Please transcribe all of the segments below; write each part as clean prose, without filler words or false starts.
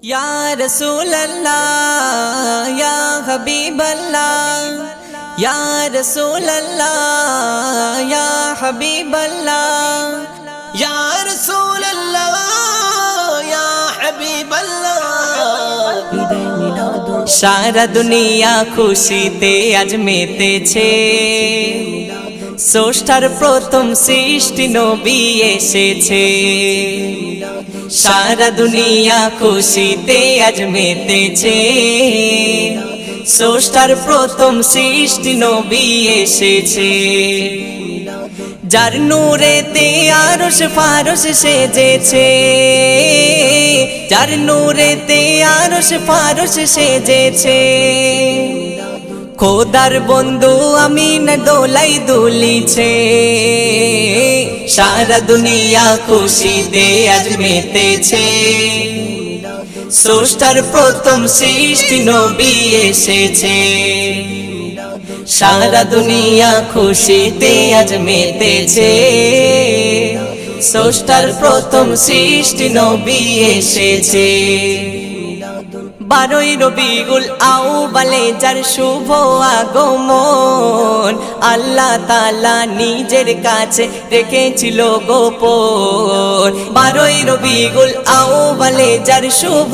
या रसूल अल्लाह या हबीब अल्लाह या रसूल अल्लाह या हबीब अल्लाह या रसूल अल्लाह या हबीब अल्लाह। सारा दुनिया खुशीते आज मेतेছে, স্রষ্টার প্রথম সৃষ্টি নবী এসেছে। সারা দুনিয়া খুশিতে আজ মেতেছে, স্রষ্টার প্রথম সৃষ্টি নবী এসেছে। যার নূরেতে আরশ ফারশ সেজেছে, যার নূরেতে আরশ ফারশ সেজেছে। খোদার বন্ধু আমিন দোলাই দুলিছে, সারা দুনিয়া খুশিতে আজ মেতেছে। স্রষ্টার প্রথম সৃষ্টি নবী এসেছে, সারা দুনিয়া খুশিতে আজ মেতেছে। স্রষ্টার প্রথম সৃষ্টি নবী এসেছে। 12ই রবিউল আউয়ালে যার শুভ আগমন, আল্লাহ তাআলা নিজের কাছে রেখেছিল গোপন। 12ই রবিউল আউয়ালে যার শুভ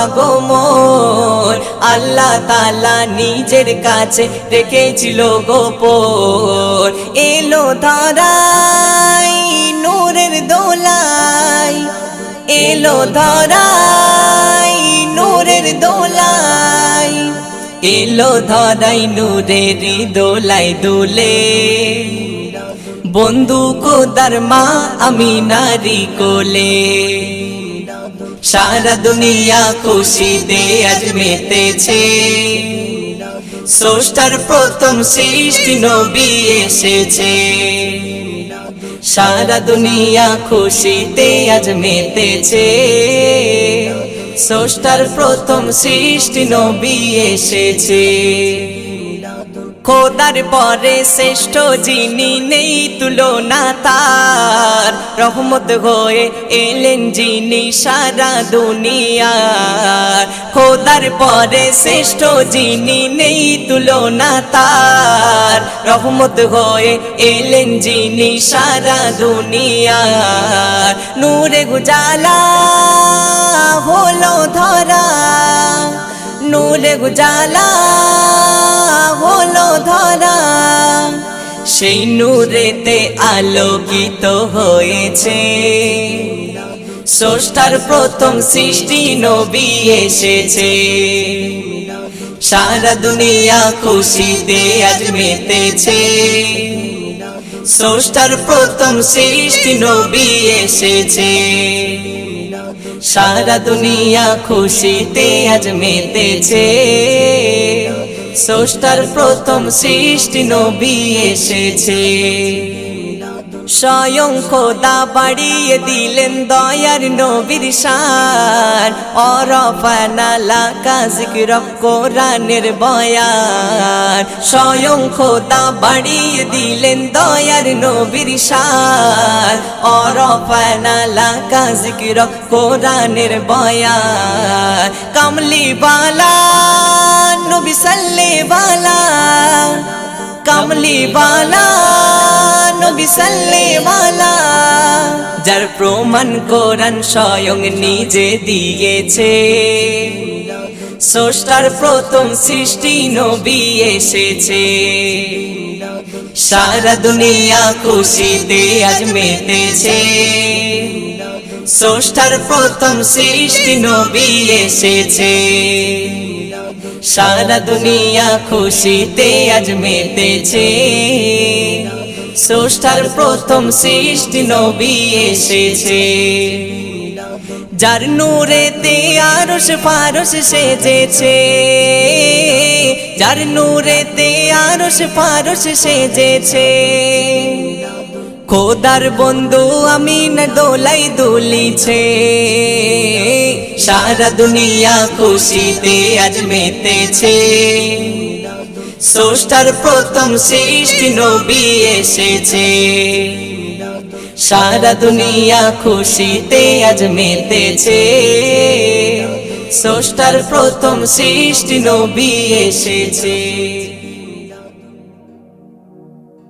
আগমন, আল্লাহ তাআলা নিজের কাছে রেখেছিল গোপন। এলো ধরায় নূরের দোলায়, এলো ধরায় নূরের দোলায়, এলো ধরাই নূরের দোলাই দোলে। বন্ধু খোদার মা আমিনারি কোলে, সারা দুনিয়া খুশিতে আজ মেতেছে। স্রষ্টার প্রথম সৃষ্টি নবী এসেছে, সারা দুনিয়া খুশিতে আজ মেতেছে। স্রষ্টার প্রথম সৃষ্টি নবী এসেছে। খোদার পরে শ্রেষ্ঠ যিনি নেই তুলনা তার, রহমত হয়ে এলেন যিনি সারা দুনিয়ার। খোদার পরে শ্রেষ্ঠ যিনি নেই তুলনা তার, রহমত হয়ে এলেন যিনি সারা দুনিয়ার। নূরে উজালা হলো ধরা, নূরে উজালা হলো ধরা, সেই নূরেতে আলোকিত হয়েছে। স্রষ্টার প্রথম সৃষ্টি নবী এসেছে, সারা দুনিয়া খুশিতে আজ মেতেছে। স্রষ্টার প্রথম সৃষ্টি নবী এসেছে, সারা দুনিয়া খুশিতে আজ মেতেছে। স্রষ্টার প্রথম সৃষ্টি নবী এসেছে। স্বয়ং খোদা বাড়িয়ে দিলেন দয়ার নবীর শান, অরফানা লাকা যিকর কোরআনের বয়ান। স্বয়ং খোদা বাড়িয়ে দিলেন দয়ার নবীর শান, অরফানা লাকা যিকর কোরআনের বয়ান। কামলি বালা নবী সাল্লে বালা, কামলি বালা নবী সাল্লে বালা, যার প্রমাণ কোরআন স্বয়ং নিজে দিয়েছে। স্রষ্টার প্রথম সৃষ্টি নবী এসেছে, সারা দুনিয়া খুশিতে আজ মেতেছে। স্রষ্টার প্রথম সৃষ্টি নবী এসেছে, সারা দুনিয়া খুশিতে আজ মেতেছে। স্রষ্টার প্রথম সৃষ্টি নবী এসেছে। যার নূরেতে আরশ ফারশ সেজেছে, যার নূরেতে আরশ ফারশ সেজেছে। খোদার বন্ধু আমিন দোলাই দুলিছে, সারা দুনিয়া খুশিতে আজ মেতেছে। স্রষ্টার প্রথম সৃষ্টি নবী এসেছে, সারা দুনিয়া খুশিতে আজ মেতেছে। স্রষ্টার প্রথম সৃষ্টি নবী এসেছে।